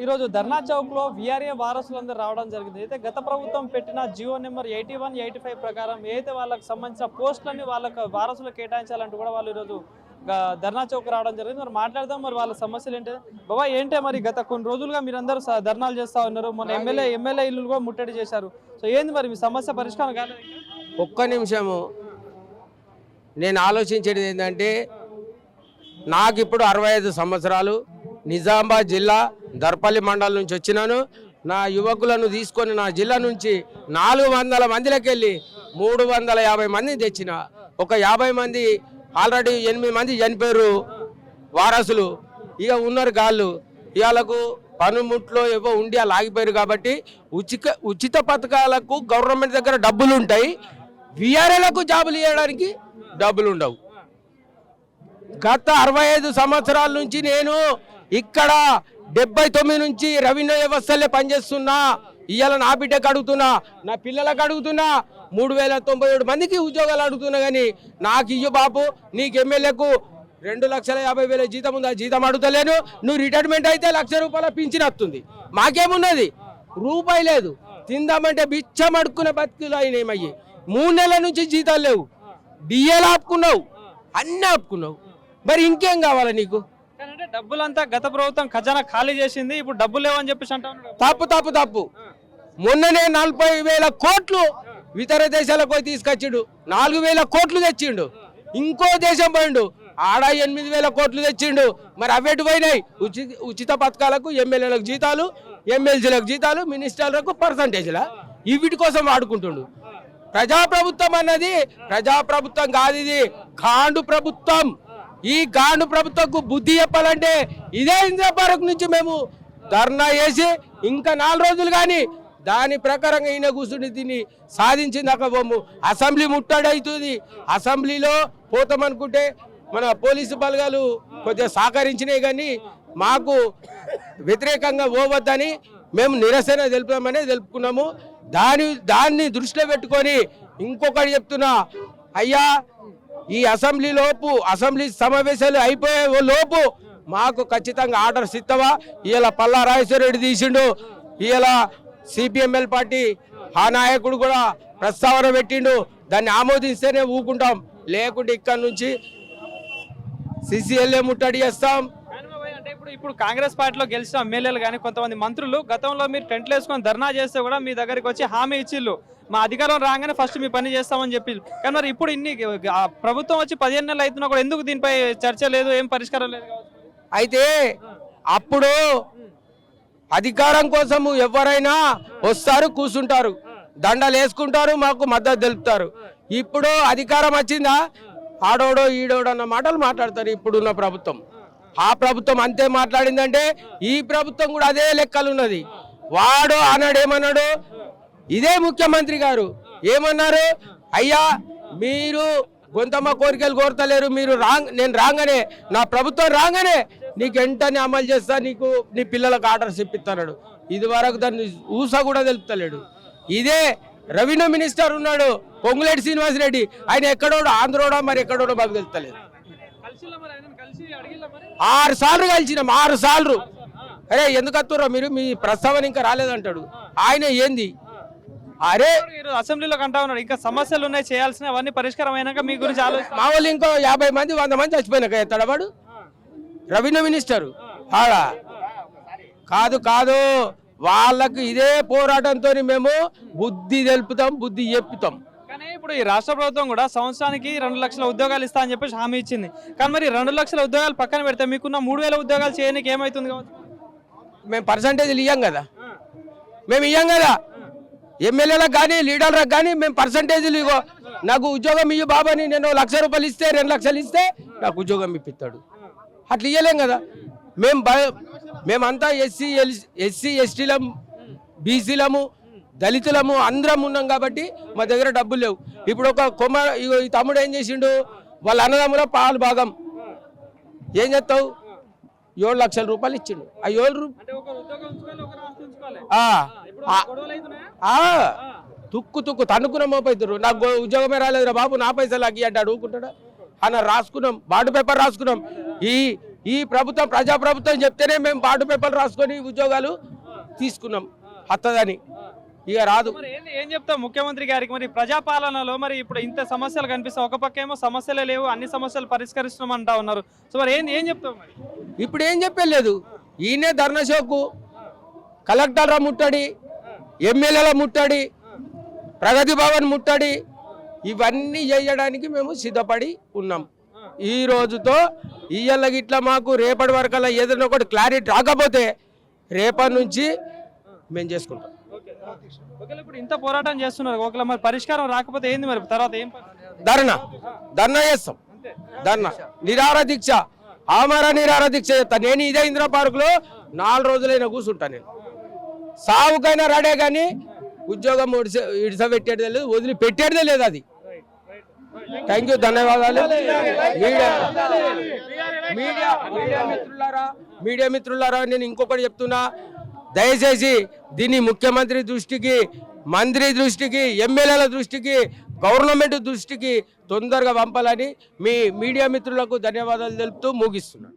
ఈరోజు ధర్నా చౌక్లో వీఆర్ఏ వారసులందరూ రావడం జరిగింది. అయితే గత ప్రభుత్వం పెట్టిన జియో నెంబర్ 81, 85 ప్రకారం ఏదైతే వాళ్ళకి సంబంధించిన పోస్టులన్నీ వాళ్ళకి వారసులు కేటాయించాలంటూ కూడా వాళ్ళు ఈరోజు ధర్నా చౌక్ రావడం జరిగింది. మరి మాట్లాడదాం, మరి వాళ్ళ సమస్యలు ఏంటి బాబా ఏంటే? మరి గత కొన్ని రోజులుగా మీరందరూ ధర్నాలు చేస్తూ ఉన్నారు, మన ఎమ్మెల్యే ఇల్లు కూడా ముట్టడి చేశారు. సో ఏంది మరి మీ సమస్య పరిష్కారం కాలేదు? ఒక్క నిమిషము, నేను ఆలోచించేది ఏంటంటే నాకు ఇప్పుడు 65 సంవత్సరాలు, నిజామాబాద్ జిల్లా దర్పల్లి మండలం నుంచి వచ్చినాను. నా యువకులను తీసుకొని నా జిల్లా నుంచి 400 మందికి వెళ్ళి 350 మందిని తెచ్చిన. ఒక 50 మంది ఆల్రెడీ 8 మంది చనిపోయారు వారసులు, ఇక ఉన్నారు గాళ్ళు. ఇవాళకు పనిముట్లో ఏవో ఉండి అలా ఆగిపోయారు. కాబట్టి ఉచిత పథకాలకు గవర్నమెంట్ దగ్గర డబ్బులు ఉంటాయి, వీఆర్ఏలకు జాబులు ఇవ్వడానికి డబ్బులు ఉండవు. గత 65 సంవత్సరాల నుంచి నేను ఇక్కడ 79 నుంచి రెవెన్యూ వ్యవస్థలే పనిచేస్తున్నా. ఇవాళ నా బిడ్డకు అడుగుతున్నా, నా పిల్లలకు అడుగుతున్నా, 3097 మందికి ఉద్యోగాలు అడుగుతున్నా. కానీ నాకు ఇయ్యు బాబు, నీకు ఎమ్మెల్యేకు 2,50,000 జీతం ఉంది, ఆ జీతం అడుగుతలేను. నువ్వు రిటైర్మెంట్ అయితే ₹1,00,000 పింఛన్ వస్తుంది. మాకేమున్నది? రూపాయి లేదు. తిందామంటే బిచ్చం అడుక్కునే బతుకులు అయినాయి. 3 నెలల నుంచి జీతాలు లేవు, డిఏలు ఆపుకున్నావు, అన్నీ ఆపుకున్నావు. మరి ఇంకేం కావాలా నీకు? అంటే డబ్బులంతా గత ప్రభుత్వం ఖజానా ఖాళీ చేసింది, ఇప్పుడు డబ్బులు లేవని చెప్పేసి అంటాను. తప్పు. మొన్ననే 40,000 కోట్లు ఇతర దేశాలకు పోయి తీసుకొచ్చిండు, 4,000 కోట్లు తెచ్చిండు. ఇంకో దేశం పోయిండు, ఆడ 8,000 కోట్లు తెచ్చిండు. మరి అవేటి పోయినాయి? ఉచిత పథకాలకు ఎమ్మెల్యేలకు జీతాలు, ఎమ్మెల్సీలకు జీతాలు, మినిస్టర్లకు పర్సంటేజ్ల వీటి కోసం వాడుకుంటుండు. ప్రజాప్రభుత్వం అన్నది ప్రజాప్రభుత్వం కాదు, ఇది గాండు ప్రభుత్వం. ఈ గాండు ప్రభుత్వంకు బుద్ధి చెప్పాలంటే ఇదే ఇందిరా పార్క్ నుంచి మేము ధర్నా చేసి ఇంకా 4 రోజులు కానీ దాని ప్రకారంగా ఈయన కూర్చుని దీన్ని సాధించిందాక పోము. అసెంబ్లీ ముట్టడి అవుతుంది. అసెంబ్లీలో పోతామనుకుంటే మన పోలీసు బలగాలు కొద్దిగా సహకరించినాయి, కానీ మాకు వ్యతిరేకంగా పోవద్దని మేము నిరసన తెలుపుకున్నాము. దాన్ని దృష్టిలో పెట్టుకొని ఇంకొకటి చెప్తున్నా, అయ్యా ఈ అసెంబ్లీ సమావేశాలు అయిపోయే లోపు మాకు ఖచ్చితంగా ఆర్డర్స్ ఇస్తావా? ఇలా పల్లా రాజేశ్వర రెడ్డి తీసిండు, ఇలా సిపిఎంఎల్ పార్టీ ఆ నాయకుడు కూడా ప్రస్తావన పెట్టిండు, దాన్ని ఆమోదిస్తేనే ఊకుంటాం, లేకుంటే ఇక్కడ నుంచి సిసిఎల్ఏ ముట్టడి చేస్తాం. అంటే ఇప్పుడు కాంగ్రెస్ పార్టీలో గెలిచిన ఎమ్మెల్యేలు కానీ కొంతమంది మంత్రులు గతంలో మీరు టెంట్లు వేసుకొని ధర్నా చేస్తే కూడా మీ దగ్గరికి వచ్చి హామీ ఇచ్చిళ్ళు, మా అధికారం రాగానే ఫస్ట్ మీ పని చేస్తామని చెప్పి. కానీ మరి ఇప్పుడు ప్రభుత్వం వచ్చి 15 నెలలు అవుతున్నా కూడా ఎందుకు దీనిపై చర్చ లేదు, ఏం పరిష్కారం లేదు? అయితే అప్పుడు అధికారం కోసము ఎవరైనా వస్తారు, కూర్చుంటారు, దండలు వేసుకుంటారు, మాకు మద్దతు తెలుపుతారు. ఇప్పుడు అధికారం వచ్చిందా, ఆడోడో ఈడోడో అన్న మాటలు మాట్లాడతారు ఇప్పుడున్న ప్రభుత్వం. ఆ ప్రభుత్వం అంతే మాట్లాడిందంటే ఈ ప్రభుత్వం కూడా అదే లెక్కలు ఉన్నది. వాడు ఏమన్నాడు, ఇదే ముఖ్యమంత్రి గారు ఏమన్నారు, అయ్యా మీరు గొంతమ్మ కోరికలు కోరతలేరు, మీరు నేను రాగానే, నా ప్రభుత్వం రాగానే నీకు వెంటనే అమలు చేస్తా, నీకు నీ పిల్లలకు ఆర్డర్స్ ఇప్పిస్తున్నాడు. ఇది వరకు దాన్ని ఊస కూడా తెలుపుతలేడు. ఇదే రెవెన్యూ మినిస్టర్ ఉన్నాడు పొంగులేటి శ్రీనివాసరెడ్డి, ఆయన ఎక్కడోడు ఆంధ్రోడా మరి ఎక్కడోడో మాకు తెలుస్తలేదు. 6 సార్లు కలిసినాం, 6 సార్లు. అరే ఎందుకు వస్తుర్రో మీరు, మీ ప్రస్తావన ఇంకా రాలేదంటాడు ఆయన. ఏంది అరే అసెంబ్లీలో కంటా ఉన్నాడు, ఇంకా సమస్యలు ఉన్నాయి చేయాల్సిన, అవన్నీ పరిష్కారం అయినాక మీ గురించి ఆలోచన. మా వాళ్ళు ఇంకో 50 మంది 100 మంది చచ్చిపోయినాక ఎత్తాడు వాడు రెవెన్యూ మినిస్టరు. కాదు, వాళ్ళకు ఇదే పోరాటంతో మేము బుద్ధి తెలుపుతాం, బుద్ధి చెప్పుతాం. కానీ ఇప్పుడు ఈ రాష్ట్ర ప్రభుత్వం కూడా సంవత్సరానికి 2 లక్షల ఉద్యోగాలు ఇస్తా అని చెప్పేసి హామీ ఇచ్చింది. కానీ మరి 2 లక్షల ఉద్యోగాలు పక్కన పెడితే మీకున్న 3,000 ఉద్యోగాలు చేయడానికి ఏమవుతుంది? మేము పర్సంటేజ్లు ఇవ్వం కదా, ఎమ్మెల్యేలకు కానీ లీడర్లకు కానీ మేము పర్సంటేజ్లు ఇగో నాకు ఉద్యోగం ఇవ్వు బాబాని, నేను ₹1,00,000 ఇస్తే 2 లక్షలు ఇస్తే నాకు ఉద్యోగం ఇప్పిస్తాడు. అట్లా ఇవ్వలేం కదా. మేమంతా ఎస్సీ ఎస్టీలం, బీసీలము, దళితులము అందరం ఉన్నాం కాబట్టి మా దగ్గర డబ్బులు లేవు. ఇప్పుడు ఒక ఈ తమ్ముడు ఏం చేసిండు, వాళ్ళ అన్నదమ్ముల పాలు భాగం ఏం చేస్తావు, 7 లక్షల రూపాయలు ఇచ్చిండు. ఆ 7 తుక్కు తన్నుకున్న మోపైతురు. నాకు ఉద్యోగమే రాలేదురా బాబు, నా పైసలు అగ్గి అంటాడు, ఊరుకుంటాడా అన్న. రాసుకున్నాం, బాండ్ పేపర్ రాసుకున్నాం. ఈ ప్రభుత్వం ప్రజాప్రభుత్వం చెప్తేనే మేము బాండ్ పేపర్లు రాసుకొని ఉద్యోగాలు తీసుకున్నాం వస్తుందని. ఇక రాదు. మరి ఏం చెప్తాం ముఖ్యమంత్రి గారికి? మరి ప్రజాపాలనలో మరి ఇప్పుడు ఇంత సమస్యలు కనిపిస్తాయి, ఒక పక్క ఏమో సమస్యలే లేవు, అన్ని సమస్యలు పరిష్కరిస్తున్నాం అంటా ఉన్నారు. సో మరి ఏం చెప్తాం మరి? ఇప్పుడు ఏం చెప్పలేదు. ఈయనే ధర్నా షోకు కలెక్టర్ల ముట్టడి, ఎమ్మెల్యేల ముట్టడి, ప్రగతి భవన్ ముట్టడి, ఇవన్నీ చేయడానికి మేము సిద్ధపడి ఉన్నాం. ఈ రోజుతో ఇయ్యాల గిట్లా మాకు రేపటి వరకల్లా ఏదైనా ఒకటి క్లారిటీ రాకపోతే రేపటి నుంచి మేము చేసుకుంటాం. ఒకవేళ ఇప్పుడు ఇంత పోరాటం చేస్తున్నారు, ఒకవేళ మరి పరిష్కారం రాకపోతే ఏంది మరి తర్వాత ఏం? ధర్నా చేస్తాం. ధర్నా నిరాహార దీక్ష, ఆమర నిరాహార దీక్ష చేస్తా. నేను ఇదే ఇందిరా పార్కులో 4 రోజులైనా కూర్చుంటా. నేను సావుకైనా రెడే కానీ ఉద్యోగం ఇడిసబెట్టేదే లేదు, వదిలిపెట్టేదే లేదు. అది థ్యాంక్ యూ, ధన్యవాదాలు. మీడియా మిత్రులారా నేను ఇంకొకటి చెప్తున్నా, దయచేసి దీన్ని ముఖ్యమంత్రి దృష్టికి, మంత్రి దృష్టికి, ఎమ్మెల్యేల దృష్టికి, గవర్నమెంట్ దృష్టికి తొందరగా పంపాలని మీ మీడియా మిత్రులకు ధన్యవాదాలు తెలుపుతూ ముగిస్తున్నాను.